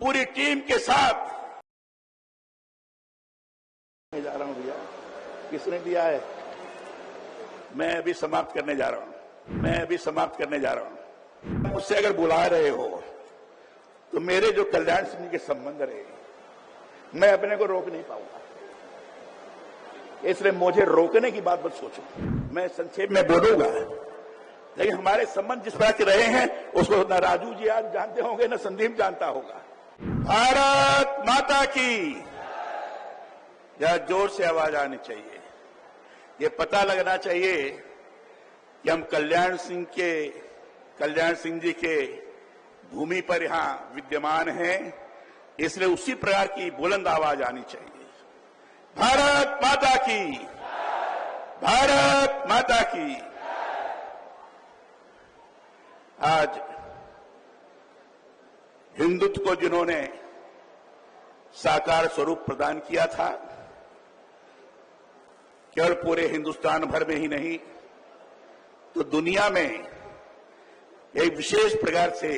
पूरी टीम के साथ जा रहा हूं। भैया किसने दिया है? मैं अभी समाप्त करने जा रहा हूं। मुझसे अगर बुला रहे हो तो मेरे जो कल्याण सिंह जी के संबंध रहे, मैं अपने को रोक नहीं पाऊंगा, इसलिए मुझे रोकने की बात मत सोचो। मैं संक्षेप में बोलूंगा, लेकिन हमारे संबंध जिस तरह के रहे हैं उसको न राजू जी आज जानते होंगे, न संदीप जानता होगा। भारत माता की, या जोर से आवाज आनी चाहिए। ये पता लगना चाहिए कि हम कल्याण सिंह जी के भूमि पर यहां विद्यमान हैं, इसलिए उसी प्रकार की बुलंद आवाज आनी चाहिए। भारत माता की, भारत माता की। आज हिंदुत्व को जिन्होंने साकार स्वरूप प्रदान किया था, केवल पूरे हिंदुस्तान भर में ही नहीं तो दुनिया में एक विशेष प्रकार से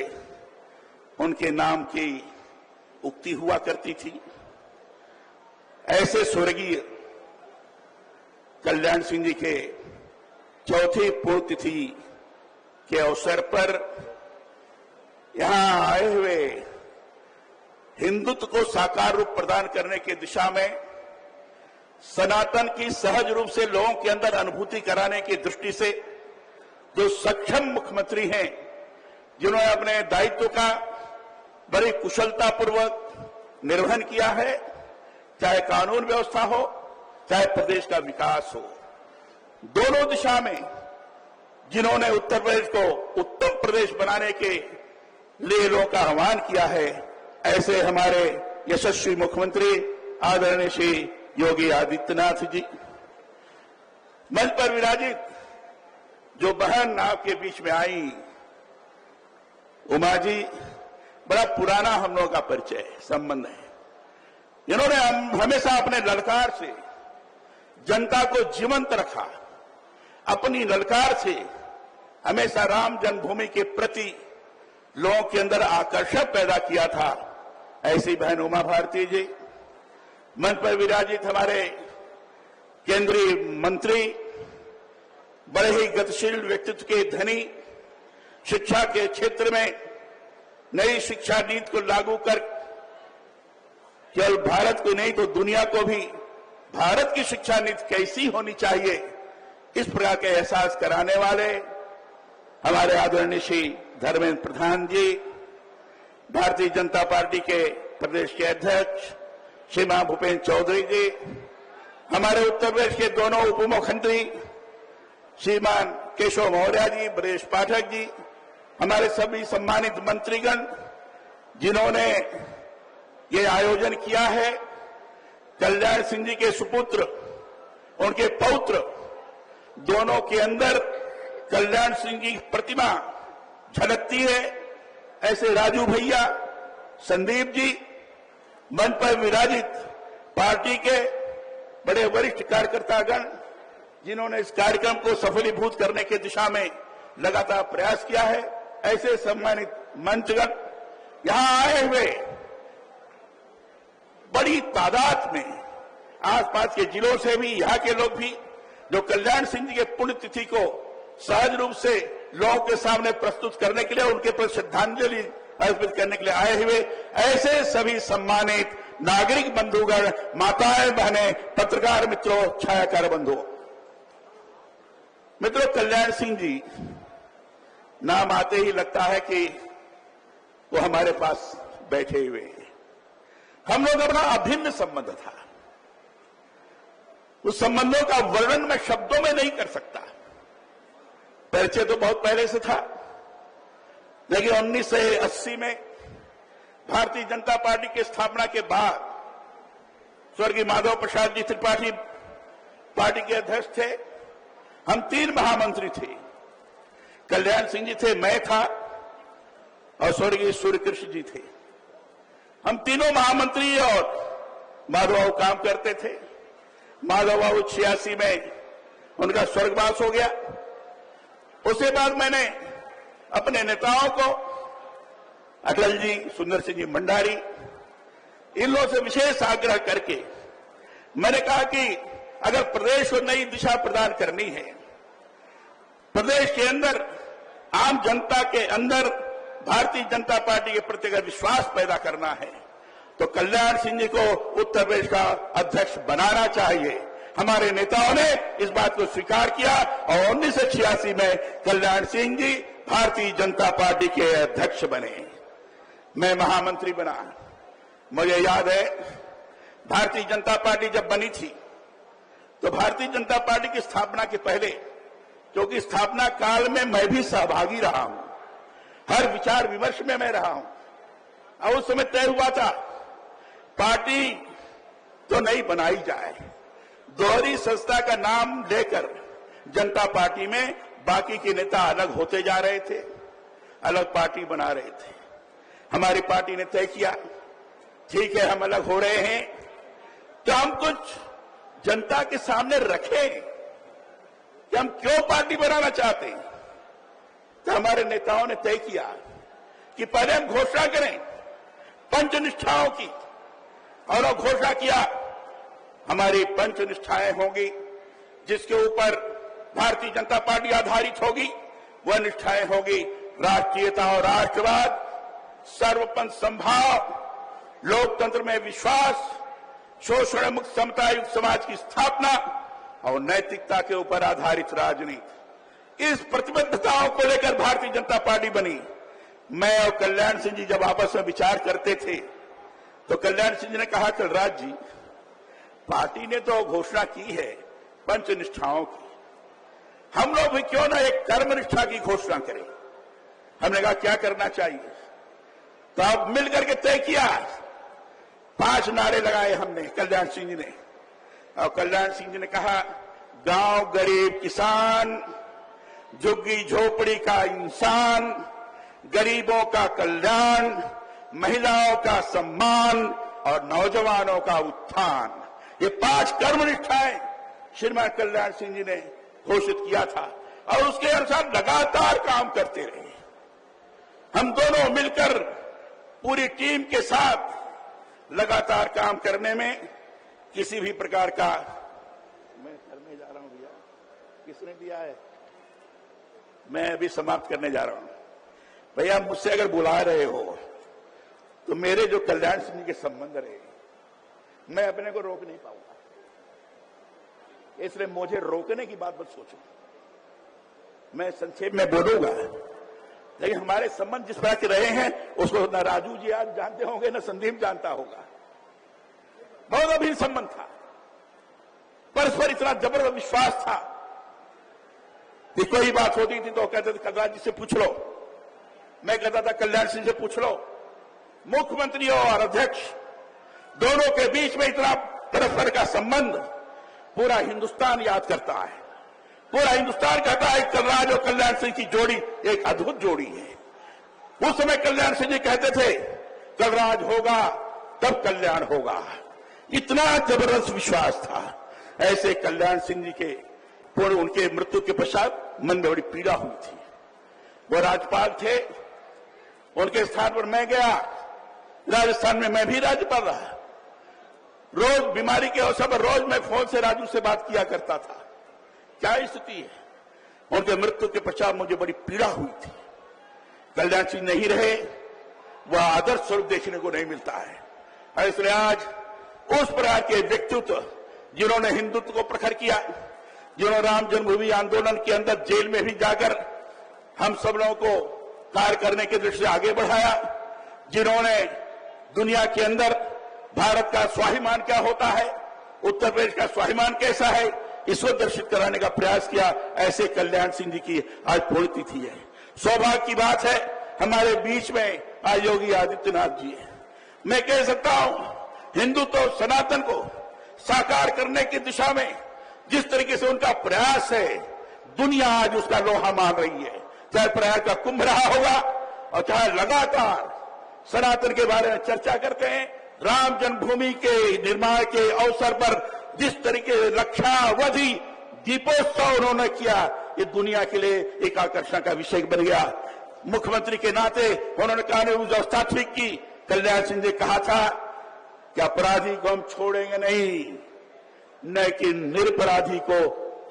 उनके नाम की उक्ति हुआ करती थी। ऐसे स्वर्गीय कल्याण सिंह जी के चौथी पुण्यतिथि के अवसर पर यहां आए हुए हिंदुत्व को साकार रूप प्रदान करने की दिशा में सनातन की सहज रूप से लोगों के अंदर अनुभूति कराने की दृष्टि से जो सक्षम मुख्यमंत्री हैं, जिन्होंने अपने दायित्व का बड़ी कुशलतापूर्वक निर्वहन किया है, चाहे कानून व्यवस्था हो, चाहे प्रदेश का विकास हो, दोनों दिशा में जिन्होंने उत्तर प्रदेश को उत्तम प्रदेश बनाने के लिए लोगों का आह्वान किया है, ऐसे हमारे यशस्वी मुख्यमंत्री आदरणीय श्री योगी आदित्यनाथ जी। मंच पर विराजित जो बहन आपके बीच में आई, उमा जी, बड़ा पुराना हम लोगों का परिचय संबंध है। इन्होंने हमेशा अपने ललकार से जनता को जीवंत रखा, अपनी ललकार से हमेशा राम जन्मभूमि के प्रति लोगों के अंदर आकर्षण पैदा किया था। ऐसी बहन उमा भारती जी। मंच पर विराजित हमारे केंद्रीय मंत्री, बड़े ही गतिशील व्यक्तित्व के धनी, शिक्षा के क्षेत्र में नई शिक्षा नीति को लागू कर केवल भारत को नहीं तो दुनिया को भी भारत की शिक्षा नीति कैसी होनी चाहिए, इस प्रकार के एहसास कराने वाले हमारे आदरणीय श्री धर्मेंद्र प्रधान जी, भारतीय जनता पार्टी के प्रदेश के अध्यक्ष श्रीमान भूपेन्द्र चौधरी जी, हमारे उत्तर प्रदेश के दोनों उप मुख्यमंत्री श्रीमान केशव मौर्य जी, ब्रजेश पाठक जी, हमारे सभी सम्मानित मंत्रीगण जिन्होंने ये आयोजन किया है। कल्याण सिंह जी के सुपुत्र, उनके पौत्र, दोनों के अंदर कल्याण सिंह की प्रतिमा झलकती है। ऐसे राजू भैया, संदीप जी, मंच पर विराजित पार्टी के बड़े वरिष्ठ कार्यकर्तागण जिन्होंने इस कार्यक्रम को सफलीभूत करने की दिशा में लगातार प्रयास किया है, ऐसे सम्मानित मंचगण, यहां आए हुए बड़ी तादाद में आसपास के जिलों से भी, यहां के लोग भी, जो कल्याण सिंह जी के पुण्यतिथि को सहज रूप से लोगों के सामने प्रस्तुत करने के लिए, उनके प्रति श्रद्धांजलि अर्पित करने के लिए आए हुए ऐसे सभी सम्मानित नागरिक बंधुगण, माताएं, बहनें, पत्रकार मित्रों, छायाकार बंधुओं, मित्रों, कल्याण सिंह जी नाम आते ही लगता है कि वो हमारे पास बैठे हुए हैं। हम लोग अपना अभिन्न संबंध था, उस संबंधों का वर्णन मैं शब्दों में नहीं कर सकता। परिचय तो बहुत पहले से था, लेकिन 1980 में भारतीय जनता पार्टी की स्थापना के बाद स्वर्गीय माधव प्रसाद जी त्रिपाठी पार्टी के अध्यक्ष थे। हम 3 महामंत्री थे, कल्याण सिंह जी थे, मैं था और स्वर्गीय सूर्यकृष्ण जी थे। हम तीनों महामंत्री और माधव बाबू काम करते थे। माधव बाबू 86 में उनका स्वर्गवास हो गया। उसके बाद मैंने अपने नेताओं को अटल जी, सुंदर सिंह जी मंडारी, इन लोगों से विशेष आग्रह करके मैंने कहा कि अगर प्रदेश को नई दिशा प्रदान करनी है, प्रदेश के अंदर आम जनता के अंदर भारतीय जनता पार्टी के प्रति अगर विश्वास पैदा करना है तो कल्याण सिंह जी को उत्तर प्रदेश का अध्यक्ष बनाना चाहिए। हमारे नेताओं ने इस बात को स्वीकार किया और 1986 में कल्याण सिंह जी भारतीय जनता पार्टी के अध्यक्ष बने। मैं महामंत्री बना। मुझे याद है भारतीय जनता पार्टी जब बनी थी तो भारतीय जनता पार्टी की स्थापना के पहले, क्योंकि स्थापना काल में मैं भी सहभागी रहा हूं, हर विचार विमर्श में मैं रहा हूं, और उस समय तय हुआ था पार्टी तो नहीं बनाई जाए, दोहरी संस्था का नाम लेकर जनता पार्टी में बाकी के नेता अलग होते जा रहे थे, अलग पार्टी बना रहे थे। हमारी पार्टी ने तय किया ठीक है हम अलग हो रहे हैं तो हम कुछ जनता के सामने रखें कि हम क्यों पार्टी बनाना चाहते हैं। तो हमारे नेताओं ने तय किया कि पहले हम घोषणा करें पंचनिष्ठाओं की, और वो घोषणा किया हमारी पंचनिष्ठाएं होंगी जिसके ऊपर भारतीय जनता पार्टी आधारित होगी। वह निष्ठाएं होगी राष्ट्रीयता और राष्ट्रवाद, सर्वपंथ संभाव, लोकतंत्र में विश्वास, शोषण मुक्त समता युक्त समाज की स्थापना और नैतिकता के ऊपर आधारित राजनीति। इस प्रतिबद्धताओं को लेकर भारतीय जनता पार्टी बनी। मैं और कल्याण सिंह जी जब आपस में विचार करते थे तो कल्याण सिंह जी ने कहा कलराज जी, पार्टी ने तो घोषणा की है पंचनिष्ठाओं की, हम लोग भी क्यों ना एक कर्मनिष्ठा की घोषणा करें। हमने कहा क्या करना चाहिए, तो अब मिलकर के तय किया, 5 नारे लगाए हमने, कल्याण सिंह जी ने। और कल्याण सिंह जी ने कहा गांव गरीब किसान, झुग्गी झोपड़ी का इंसान, गरीबों का कल्याण, महिलाओं का सम्मान और नौजवानों का उत्थान। ये 5 कर्मनिष्ठाएं श्रीमान कल्याण सिंह जी ने घोषित किया था और उसके अनुसार लगातार काम करते रहे। हम दोनों मिलकर पूरी टीम के साथ लगातार काम करने में किसी भी प्रकार का, मैं घर में जा रहा हूं भैया, किसने दिया है, मैं अभी समाप्त करने जा रहा हूं। भैया मुझसे अगर बुला रहे हो तो मेरे जो कल्याण सिंह जी के संबंध रहे, मैं अपने को रोक नहीं पाऊंगा, इसलिए मुझे रोकने की बात मत सोचो। मैं संक्षेप में बोलूंगा, लेकिन हमारे संबंध जिस तरह के रहे हैं उसको न राजू जी आज जानते होंगे न संदीप जानता होगा। बहुत अभिन्न संबंध था, परस्पर इतना जबरदस्त विश्वास था कि कोई बात होती थी तो कहते थे कलराज जी से पूछ लो, मैं कहता था कल्याण सिंह से पूछ लो। मुख्यमंत्री और अध्यक्ष दोनों के बीच में इतना परस्पर का संबंध पूरा हिंदुस्तान याद करता है। पूरा हिंदुस्तान कहता है कलराज और कल्याण सिंह की जोड़ी एक अद्भुत जोड़ी है। उस समय कल्याण सिंह जी कहते थे कलराज होगा तब कल्याण होगा, इतना जबरदस्त विश्वास था। ऐसे कल्याण सिंह जी के पूर्ण उनके मृत्यु के पश्चात मन में बड़ी पीड़ा हुई थी। वो राज्यपाल थे, उनके स्थान पर मैं गया, राजस्थान में मैं भी राज्यपाल रहा। रोज बीमारी के अवसर पर रोज मैं फोन से राजू से बात किया करता था, क्या स्थिति है। उनके मृत्यु के पश्चात मुझे बड़ी पीड़ा हुई थी। कल्याण सिंह नहीं रहे, वह आदर्श स्वरूप देखने को नहीं मिलता है। इसलिए आज उस प्रकार के व्यक्तित्व जिन्होंने हिंदुत्व को प्रखर किया, जिन्होंने राम जन्मभूमि आंदोलन के अंदर जेल में भी जाकर हम सब लोगों को कार्य करने की दृष्टि से आगे बढ़ाया, जिन्होंने दुनिया के अंदर भारत का स्वाभिमान क्या होता है, उत्तर प्रदेश का स्वाभिमान कैसा है, इसको दर्शित कराने का प्रयास किया, ऐसे कल्याण सिंह जी की आज पुण्यतिथि है। सौभाग्य की बात है हमारे बीच में आज योगी आदित्यनाथ जी है। मैं कह सकता हूं हिंदुत्व तो सनातन को साकार करने की दिशा में जिस तरीके से उनका प्रयास है, दुनिया आज उसका लोहा मान रही है। चाहे प्रयाग का कुंभ रहा होगा और चाहे लगातार सनातन के बारे में चर्चा करते हैं, राम जन्मभूमि के निर्माण के अवसर पर जिस तरीके से लक्षावधि दीपोत्सव उन्होंने किया, ये दुनिया के लिए एक आकर्षण का विषय बन गया। मुख्यमंत्री के नाते उन्होंने कानून व्यवस्था ठीक की। कल्याण सिंह ने कहा था कि अपराधी को हम छोड़ेंगे नहीं, न कि निरपराधी को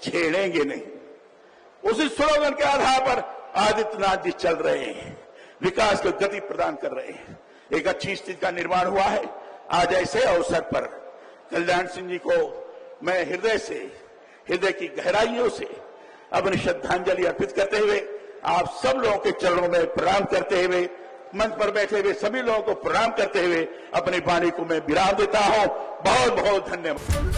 छेड़ेंगे नहीं। उसी स्लोगन के आधार पर आदित्यनाथ जी चल रहे हैं, विकास को गति प्रदान कर रहे हैं। एक अच्छी स्थिति का निर्माण हुआ है। आज ऐसे अवसर पर कल्याण सिंह जी को मैं हृदय की गहराइयों से अपनी श्रद्धांजलि अर्पित करते हुए, आप सब लोगों के चरणों में प्रणाम करते हुए, मंच पर बैठे हुए सभी लोगों को प्रणाम करते हुए अपनी वाणी को मैं विराम देता हूं। बहुत बहुत धन्यवाद।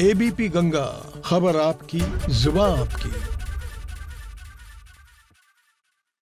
एबीपी गंगा, खबर आपकी, जुबान आपकी।